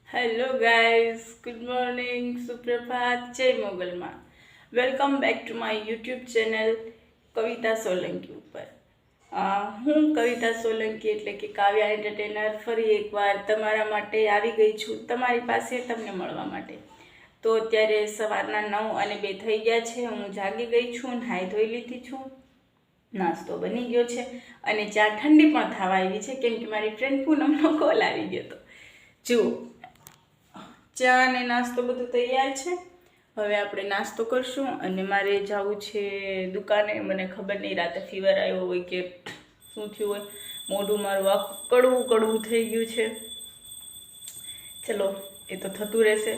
Hello guys, good morning, સુપ્રભાત, જય મોગલમાં. Welcome back to my YouTube channel Kavita Solanki ઉપર. હું કવિતા સોલંકી એટલે કે કાવ્યા એન્ટરટેનર ફરી એકવાર તમારા માટે આવી ગઈ છું, તમારી પાસે તમને મળવા માટે. તો અત્યારે સવારના 9:02 થઈ ગયા છે. હું જાગી ગઈ છું, નાહી ધોઈ લીધી છું, નાસ્તો બની ગયો છે અને ચા ઠંડી પણ થવા આવી છે, કેમ કે મારી ફ્રેન્ડ પૂનમનો કોલ આવી ગયો હતો. જુઓ, ચા અને નાસ્તો બધું તૈયાર છે. હવે આપણે નાસ્તો કરશું અને મારે જવું છે દુકાને. મને ખબર નહીં રાતે ફીવર આવ્યો હોય કે શું થયું હોય, મોઢું મારું આખું કડવું કડવું થઈ ગયું છે. ચલો, એ તો થતું રહેશે.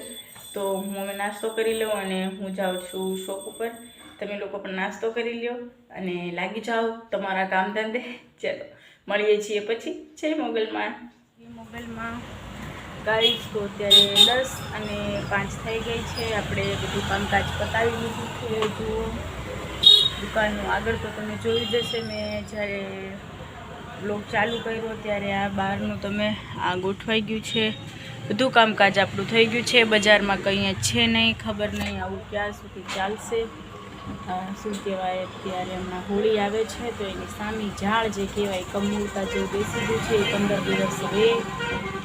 તો હું હવે નાસ્તો કરી લઉં અને હું જાઉં છું શોપ ઉપર. તમે લોકો પણ નાસ્તો કરી લ્યો અને લાગી જાઓ તમારા કામ ધંધે. ચલો, મળીએ છીએ પછી. જય મોગલમાં. ગાઈસ, તો અત્યારે 10:05 થઈ ગઈ છે. આપણે બધું કામકાજ પતાવી લીધું છે. જુઓ, દુકાનનું આગળ તો તમે જોઈ જશે. મેં જ્યારે બ્લોગ ચાલુ કર્યો ત્યારે આ બહારનું તમે આ ગોઠવાઈ ગયું છે. બધું કામકાજ આપણું થઈ ગયું છે. બજારમાં કંઈ છે નહીં, ખબર નહીં આવું ક્યાં સુધી ચાલશે. શું કહેવાય, અત્યારે હમણાં હોળી આવે છે તો એની સામે ઝાડ જે કહેવાય કમૂળતા જેવું બેસી ગયું છે. 15 દિવસ રહે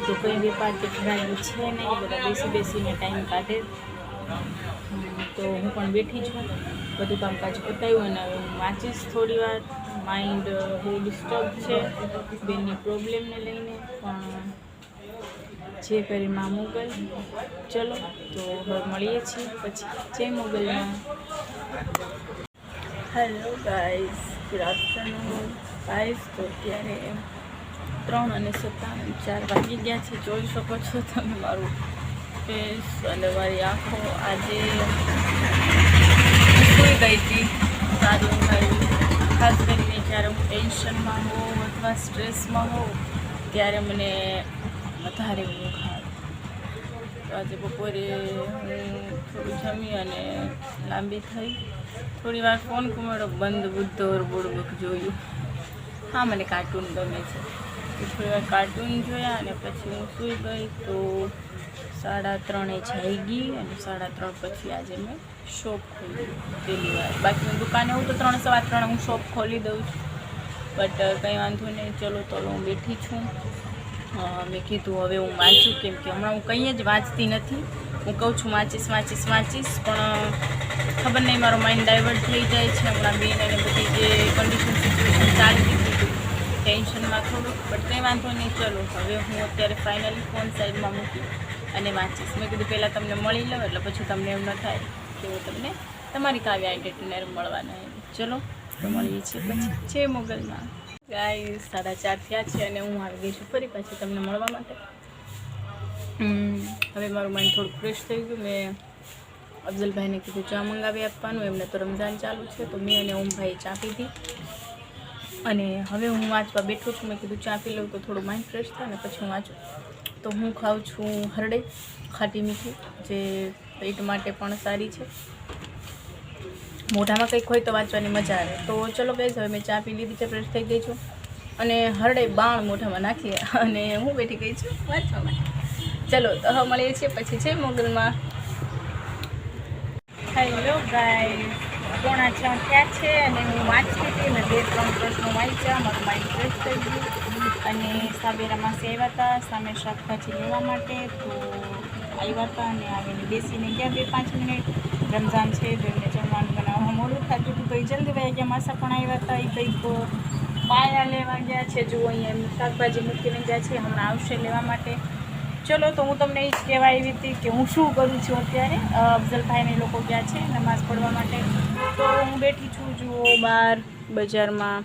તો કંઈ વેપાર કે ઠરાયું છે નહીં. બધા બેસીને ટાઈમ કાઢે. તો હું પણ બેઠી છું, બધું કામકાજ પતાવ્યું અને હવે હું વાંચીશ થોડી વાર. માઇન્ડ બહુ ડિસ્ટર્બ છે બેનની પ્રોબ્લેમને લઈને, પણ જે કરી માં મોગલ. ચલો, તો હવે મળીએ છીએ પછી. જય મોગલમાં. Hello guys, good afternoon guys. તો અત્યારે 3:57 વાગી ગયા છે. જોઈ શકો છો તમે મારું ફેસ અને મારી આંખો. આજે સૂઈ ગઈ હતી, સારી ઊંઘ. ખાસ કરીને જ્યારે હું ટેન્શનમાં હોઉં અથવા સ્ટ્રેસમાં હોઉં ત્યારે મને વધારે ઊંઘ આવે. તો આજે બપોરે હું થોડું જમી અને લાંબી થઈ. થોડી વાર ફોન કુમાડો બંધ બુદ્ધોર બોડબક જોયું. હા, મને કાર્ટૂન ગમે છે. તો થોડી વાર કાર્ટૂન જોયા અને પછી હું સૂઈ ગઈ. તો 3:30 જાગી અને 3:30 પછી આજે મેં શોપ ખોલી પહેલી વાર. બાકી હું દુકાને હું તો 3:15 હું શોપ ખોલી દઉં છું, બટ કંઈ વાંધો નહીં. ચલો, તો હું બેઠી છું. મેં કીધું હવે હું વાંચું, કેમ કે હમણાં હું કંઈ જ વાંચતી નથી. હું કહું છું વાંચીશ, પણ ખબર નહીં, મારો માઇન્ડ ડાયવર્ટ થઈ જાય છે. હમણાં બેન અને બધી જે કન્ડિશન સિચ્યુએશન ચાલતી હતી ટેન્શનમાં થોડુંક, બટ કંઈ વાંધો નહીં. ચલો, હવે હું અત્યારે ફાઇનલી ફોન સાઈડમાં મૂકી અને વાંચીશ. મેં કીધું પહેલાં તમને મળી લઉં એટલે પછી તમને એમ ન થાય કે હું તમને તમારી કાવ્યા એન્ટરટેનર મળવાના એમ. ચલો, તો મળીએ છીએ પછી. છે મોગલમાં. ગાઈસ, 4:30 થયા છે અને હું આવી ગઈ છું ફરી પાછી તમને મળવા માટે. હવે મારું માઇન્ડ થોડું ફ્રેશ થઈ ગયું. મેં અફઝલભાઈને કીધું ચા મંગાવી આપવાનું, એમને તો રમઝાન ચાલુ છે. તો મેં અને ઓમભાઈ ચા પીધી અને હવે હું વાંચવા બેઠું છું. મેં કીધું ચા પી લઉં તો થોડું માઇન્ડ ફ્રેશ થાય ને પછી હું વાંચું. તો હું ખાઉં છું હરડે, ખાટી મીઠી, જે પેટ માટે પણ સારી છે. મોઢામાં કંઈક હોય તો વાંચવાની મજા આવે. તો ચલો ગાઈઝ, હવે મેં ચા પી લીધી છે, ફ્રેશ થઈ ગઈ છું અને હરડે બાણ મોઢામાં નાખીએ અને હું બેઠી ગઈ છું વાંચવા માટે. ચલો, તો હવે મળીએ છીએ પછી. છે મોગલમાં. હેલો ગાઈઝ, 3:45 થયા છે અને હું વાંચતી હતી. મેં 2-3 પ્રશ્નો વાંચ્યા, મારું માઇન્ડ ફ્રેશ થઈ ગયું અને સાબેરા માસી આવ્યા હતા સામે શાકભાજી લેવા માટે. તો આવ્યા હતા અને આવીને બેસીને ગયા 2-5 મિનિટ. રમઝાન છે તો એમને જમવાનું બનાવવામાં મોડું થતું હતું, તો એ જલ્દી વહી ગયા. માસા પણ આવ્યા હતા, એ કંઈક પાયા લેવા ગયા છે. જુઓ, અહીંયા એમ શાકભાજી મૂકીને ગયા છે, હમણાં આવશે લેવા માટે. ચલો, તો હું તમને એ જ કહેવા આવી હતી કે હું શું કરું છું અત્યારે. અફઝલભાઈને લોકો ગયા છે નમાઝ પડવા માટે, તો હું બેઠી છું. જુઓ, બહાર બજારમાં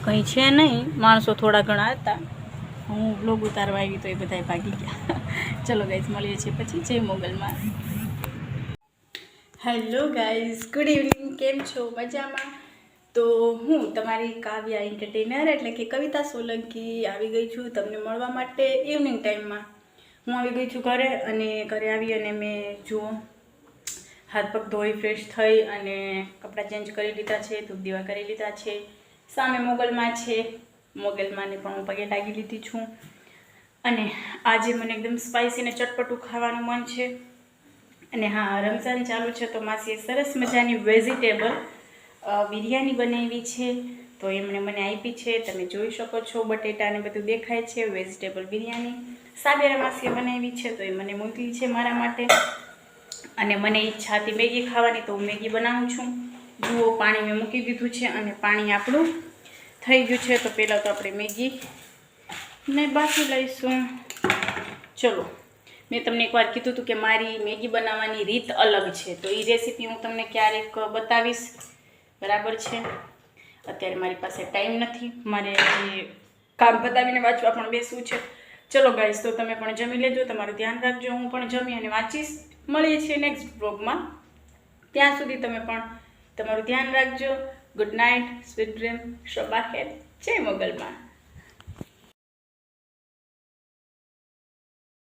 કંઈ છે નહીં, માણસો થોડા ઘણા હતા. હું બ્લોગ ઉતારવા આવી તો એ બધાય ભાગી ગયા. ચલો ગાઈઝ, મળીએ છીએ પછી. જય મોગલમાં. Hello guys, good evening. કેમ છો? મજામાં? તો હું તમારી કાવ્યા એન્ટરટેનર એટલે કે કવિતા સોલંકી આવી ગઈ છું તમને મળવા માટે ઇવનિંગ ટાઈમમાં. હું આવી ગઈ છું ઘરે અને ઘરે આવી અને મેં જુઓ હાથ પગ ધોઈ ફ્રેશ થઈ અને કપડાં ચેન્જ કરી લીધા છે, ધૂપ દીવા કરી લીધા છે. સામે મોગલમાં છે, મોગલમાંને પણ હું પગે લાગી લીધી છું. અને આજે મને એકદમ સ્પાઇસી ને ચટપટું ખાવાનું મન છે. અને હા, રમઝાન ચાલુ છે તો માસીએ સરસ મજાની વેજીટેબલ બિરયાની બનાવી છે. તો એમણે મને આપી છે, તમે જોઈ શકો છો. બટેટા ને બધું દેખાય છે. વેજીટેબલ બિરયાની સાબેરા માસીએ બનાવી છે, તો એ મને મોકલી છે મારા માટે. અને મને ઈચ્છા હતી મેગી ખાવાની, તો હું મેગી બનાવું છું. જુઓ, પાણી મેં મૂકી દીધું છે અને પાણી આપણું થઈ ગયું છે. તો પહેલાં તો આપણે મેગી ને બાફી લઈશું. ચલો, મેં તમને એકવાર કીધું હતું કે મારી મેગી બનાવવાની રીત અલગ છે, તો એ રેસીપી હું તમને ક્યારેક બતાવીશ. બરાબર છે. અત્યારે મારી પાસે ટાઈમ નથી, મારે કામ બતાવીને વાંચવા પણ બેસવું છે. ચલો ગાઈસ, તો તમે પણ જમી લેજો, તમારું ધ્યાન રાખજો. હું પણ જમી અને વાંચીશ. મળીએ છીએ નેક્સ્ટ બ્લોગમાં. ત્યાં સુધી તમે પણ તમારું ધ્યાન રાખજો. ગુડ નાઇટ, સ્વીટ ડ્રીમ, શબા ખેર, જય મોગલમાં.